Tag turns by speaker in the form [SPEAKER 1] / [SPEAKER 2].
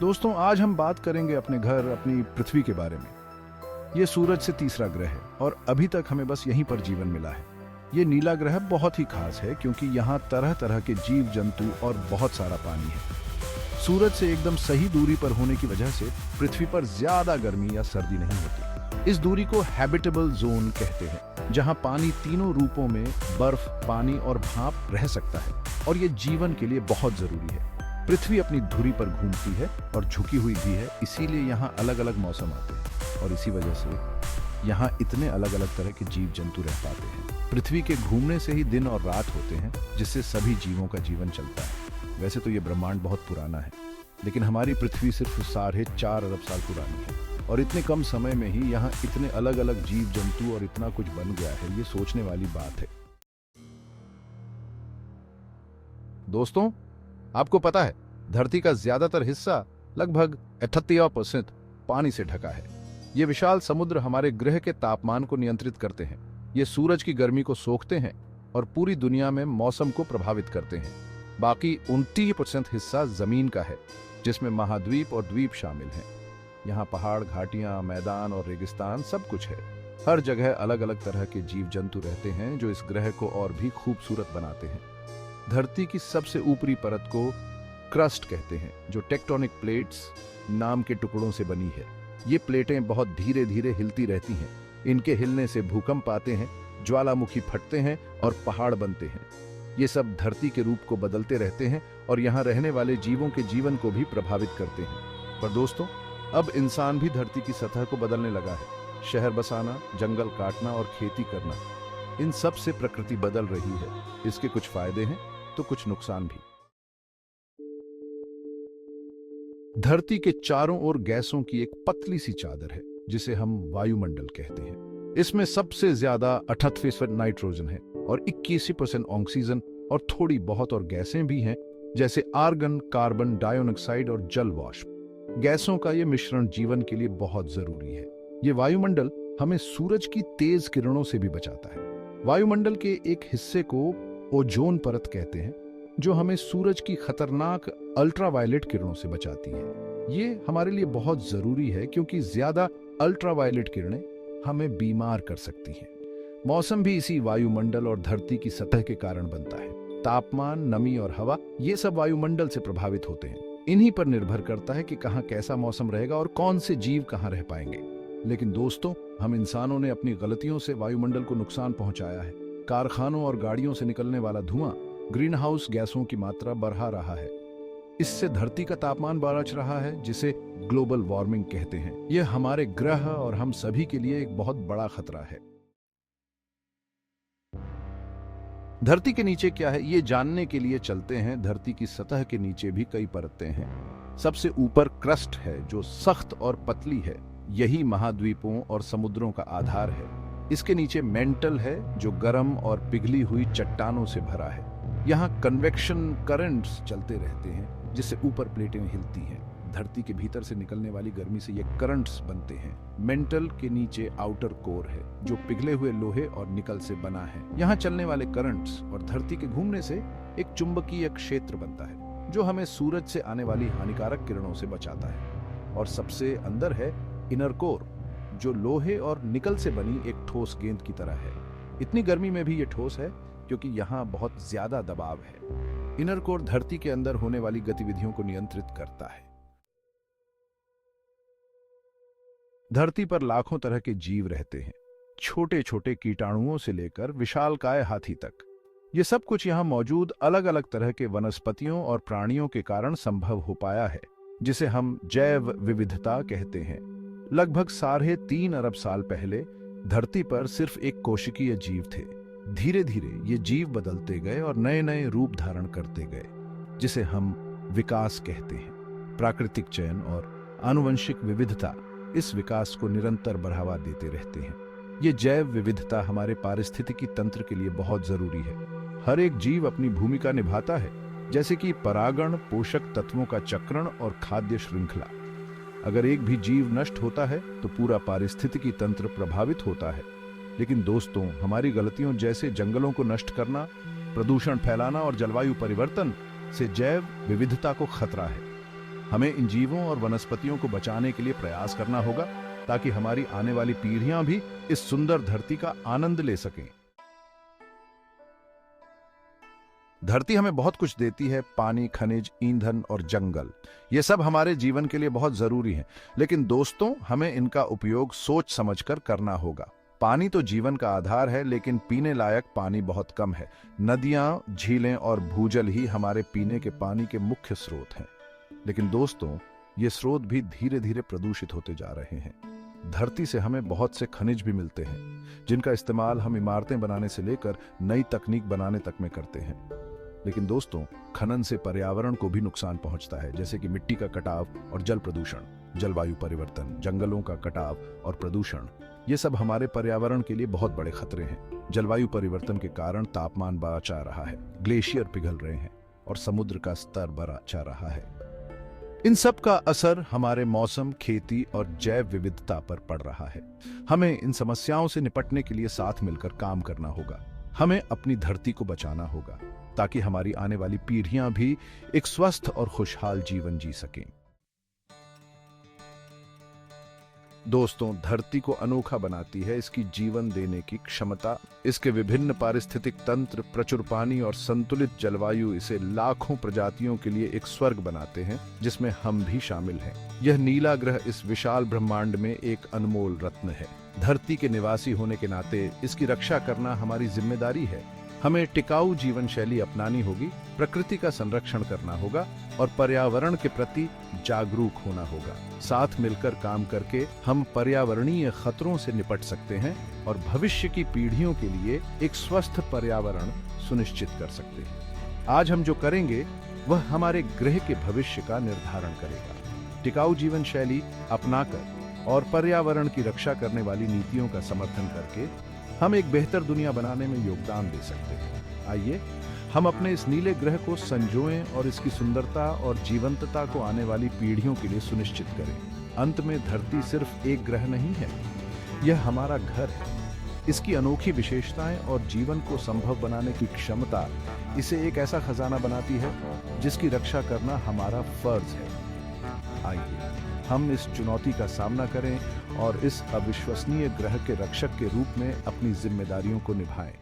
[SPEAKER 1] दोस्तों, आज हम बात करेंगे अपने घर, अपनी पृथ्वी के बारे में। ये सूरज से तीसरा ग्रह है और अभी तक हमें बस यहीं पर जीवन मिला है। ये नीला ग्रह बहुत ही खास है क्योंकि यहाँ तरह तरह के जीव जंतु और बहुत सारा पानी है। सूरज से एकदम सही दूरी पर होने की वजह से पृथ्वी पर ज्यादा गर्मी या सर्दी नहीं होती। इस दूरी को हैबिटेबल जोन कहते हैं, जहाँ पानी तीनों रूपों में बर्फ, पानी और भाप रह सकता है और ये जीवन के लिए बहुत जरूरी है। पृथ्वी अपनी धुरी पर घूमती है और झुकी हुई भी है, इसीलिए यहाँ अलग अलग मौसम आते हैं और इसी वजह से यहाँ इतने अलग अलग तरह के जीव जंतु रह पाते हैं। पृथ्वी के घूमने से ही दिन और रात होते हैं, जिससे सभी जीवों का जीवन चलता है। वैसे तो ये ब्रह्मांड बहुत पुराना है, लेकिन हमारी पृथ्वी सिर्फ 4.5 अरब साल पुरानी है और इतने कम समय में ही यहाँ इतने अलग अलग जीव जंतु और इतना कुछ बन गया है, ये सोचने वाली बात है। दोस्तों, आपको पता है धरती का ज्यादातर हिस्सा, लगभग 38% पानी से ढका है। ये विशाल समुद्र हमारे ग्रह के तापमान को नियंत्रित करते हैं। ये सूरज की गर्मी को सोखते हैं और पूरी दुनिया में मौसम को प्रभावित करते हैं। बाकी 29% हिस्सा जमीन का है, जिसमें महाद्वीप और द्वीप शामिल हैं। यहाँ पहाड़, घाटियां, मैदान और रेगिस्तान सब कुछ है। हर जगह अलग अलग तरह के जीव जंतु रहते हैं, जो इस ग्रह को और भी खूबसूरत बनाते हैं। धरती की सबसे ऊपरी परत को क्रस्ट कहते हैं, जो टेक्टोनिक प्लेट्स नाम के टुकड़ों से बनी है। ये प्लेटें बहुत धीरे धीरे हिलती रहती हैं। इनके हिलने से भूकंप आते हैं, ज्वालामुखी फटते हैं और पहाड़ बनते हैं। ये सब धरती के रूप को बदलते रहते हैं और यहाँ रहने वाले जीवों के जीवन को भी प्रभावित करते हैं। पर दोस्तों, अब इंसान भी धरती की सतह को बदलने लगा है। शहर बसाना, जंगल काटना और खेती करना, इन सब से प्रकृति बदल रही है। इसके कुछ फायदे हैं तो कुछ नुकसान भी। धरती के चारों ओर गैसों की एक पतली सी चादर है, जिसे हम वायुमंडल कहते हैं। इसमें सबसे ज्यादा 38% नाइट्रोजन है और 21% ऑक्सीजन और थोड़ी बहुत और गैसें भी हैं, जैसे आर्गन, कार्बन डाइऑक्साइड और जल वाष्प। गैसों का ये मिश्रण जीवन के लिए बहुत जरूरी है। ये वायुमंडल हमें सूरज की तेज किरणों से भी बचाता है। वायुमंडल के एक हिस्से को ओजोन परत कहते हैं, जो हमें सूरज की खतरनाक अल्ट्रावायलेट किरणों से बचाती है। ये हमारे लिए बहुत जरूरी है क्योंकि ज्यादा अल्ट्रावायलेट किरणें हमें बीमार कर सकती हैं। मौसम भी इसी वायुमंडल और धरती की सतह के कारण बनता है। तापमान, नमी और हवा, ये सब वायुमंडल से प्रभावित होते हैं। इन्हीं पर निर्भर करता है कि कहाँ कैसा मौसम रहेगा और कौन से जीव कहाँ रह पाएंगे। लेकिन दोस्तों, हम इंसानों ने अपनी गलतियों से वायुमंडल को नुकसान पहुंचाया है। कारखानों और गाड़ियों से निकलने वाला धुआं ग्रीन हाउस गैसों की मात्रा बढ़ा रहा है। इससे धरती का तापमान बढ़ रहा है, जिसे ग्लोबल वार्मिंग कहते हैं। यह हमारे ग्रह और हम सभी के लिए एक बहुत बड़ा खतरा है। धरती के नीचे क्या है, ये जानने के लिए चलते हैं। धरती की सतह के नीचे भी कई परतें हैं। सबसे ऊपर क्रस्ट है, जो सख्त और पतली है। यही महाद्वीपों और समुद्रों का आधार है। इसके नीचे मेंटल है, जो गर्म और पिघली हुई चट्टानों से भरा है। यहाँ कन्वेक्शन करंट्स चलते रहते हैं, जिससे ऊपर प्लेटें हिलती हैं। धरती के भीतर से निकलने वाली गर्मी से ये करंट्स बनते हैं। मेंटल के नीचे आउटर कोर है, जो पिघले हुए लोहे और निकल से बना है। यहाँ चलने वाले करंट्स और धरती के घूमने से एक चुंबकीय क्षेत्र बनता है, जो हमें सूरज से आने वाली हानिकारक किरणों से बचाता है। और सबसे अंदर है इनर कोर, जो लोहे और निकल से बनी एक ठोस गेंद की तरह है। इतनी गर्मी में भी ये ठोस है क्योंकि यहाँ बहुत ज्यादा दबाव है। इनर कोर धरती के अंदर होने वाली गतिविधियों को नियंत्रित करता है। धरती पर लाखों तरह के जीव रहते हैं, छोटे छोटे कीटाणुओं से लेकर विशालकाय हाथी तक। ये सब कुछ यहाँ मौजूद अलग अलग तरह के वनस्पतियों और प्राणियों के कारण संभव हो पाया है, जिसे हम जैव विविधता कहते हैं। लगभग 3.5 अरब साल पहले धरती पर सिर्फ एक कोशिकीय जीव थे। धीरे धीरे ये जीव बदलते गए और नए नए रूप धारण करते गए, जिसे हम विकास कहते हैं। प्राकृतिक चयन और आनुवंशिक विविधता इस विकास को निरंतर बढ़ावा देते रहते हैं। ये जैव विविधता हमारे पारिस्थितिकी तंत्र के लिए बहुत जरूरी है। हर एक जीव अपनी भूमिका निभाता है, जैसे कि परागण, पोषक तत्वों का चक्रण और खाद्य श्रृंखला। अगर एक भी जीव नष्ट होता है तो पूरा पारिस्थितिकी तंत्र प्रभावित होता है। लेकिन दोस्तों, हमारी गलतियों जैसे जंगलों को नष्ट करना, प्रदूषण फैलाना और जलवायु परिवर्तन से जैव विविधता को खतरा है। हमें इन जीवों और वनस्पतियों को बचाने के लिए प्रयास करना होगा ताकि हमारी आने वाली पीढ़ियां भी इस सुंदर धरती का आनंद ले सकें। धरती हमें बहुत कुछ देती है, पानी, खनिज, ईंधन और जंगल। ये सब हमारे जीवन के लिए बहुत जरूरी हैं। लेकिन दोस्तों, हमें इनका उपयोग सोच समझकर करना होगा। पानी तो जीवन का आधार है, लेकिन पीने लायक पानी बहुत कम है। नदियां, झीलें और भूजल ही हमारे पीने के पानी के मुख्य स्रोत हैं। लेकिन दोस्तों, ये स्रोत भी धीरे धीरे प्रदूषित होते जा रहे हैं। धरती से हमें बहुत से खनिज भी मिलते हैं, जिनका इस्तेमाल हम इमारतें बनाने से लेकर नई तकनीक बनाने तक में करते हैं। लेकिन दोस्तों, खनन से पर्यावरण को भी नुकसान पहुंचता है, जैसे कि मिट्टी का कटाव और जल प्रदूषण, जलवायु परिवर्तन, जंगलों का कटाव और प्रदूषण। ये सब हमारे पर्यावरण के लिए बहुत बड़े खतरे हैं। जलवायु परिवर्तन के कारण तापमान बढ़ा जा रहा है, ग्लेशियर पिघल रहे हैं और समुद्र का स्तर बढ़ा जा रहा है। इन सब का असर हमारे मौसम, खेती और जैव विविधता पर पड़ रहा है। हमें इन समस्याओं से निपटने के लिए साथ मिलकर काम करना होगा। हमें अपनी धरती को बचाना होगा ताकि हमारी आने वाली पीढ़ियां भी एक स्वस्थ और खुशहाल जीवन जी सकें। दोस्तों, धरती को अनोखा बनाती है इसकी जीवन देने की क्षमता। इसके विभिन्न पारिस्थितिक तंत्र, प्रचुर पानी और संतुलित जलवायु इसे लाखों प्रजातियों के लिए एक स्वर्ग बनाते हैं, जिसमें हम भी शामिल हैं। यह नीला ग्रह इस विशाल ब्रह्मांड में एक अनमोल रत्न है। धरती के निवासी होने के नाते इसकी रक्षा करना हमारी जिम्मेदारी है। हमें टिकाऊ जीवन शैली अपनानी होगी, प्रकृति का संरक्षण करना होगा और पर्यावरण के प्रति जागरूक होना होगा। साथ मिलकर काम करके हम पर्यावरणीय खतरों से निपट सकते हैं और भविष्य की पीढ़ियों के लिए एक स्वस्थ पर्यावरण सुनिश्चित कर सकते हैं। आज हम जो करेंगे वह हमारे ग्रह के भविष्य का निर्धारण करेगा। टिकाऊ जीवन शैली अपनाकर और पर्यावरण की रक्षा करने वाली नीतियों का समर्थन करके हम एक बेहतर दुनिया बनाने में योगदान दे सकते हैं। आइए हम अपने इस नीले ग्रह को संजोएं और इसकी सुंदरता और जीवंतता को आने वाली पीढ़ियों के लिए सुनिश्चित करें। अंत में धरती सिर्फ एक ग्रह नहीं है, यह हमारा घर है। इसकी अनोखी विशेषताएं और जीवन को संभव बनाने की क्षमता इसे एक ऐसा खजाना बनाती है जिसकी रक्षा करना हमारा फर्ज है। आइए हम इस चुनौती का सामना करें और इस अविश्वसनीय ग्रह के रक्षक के रूप में अपनी जिम्मेदारियों को निभाएं।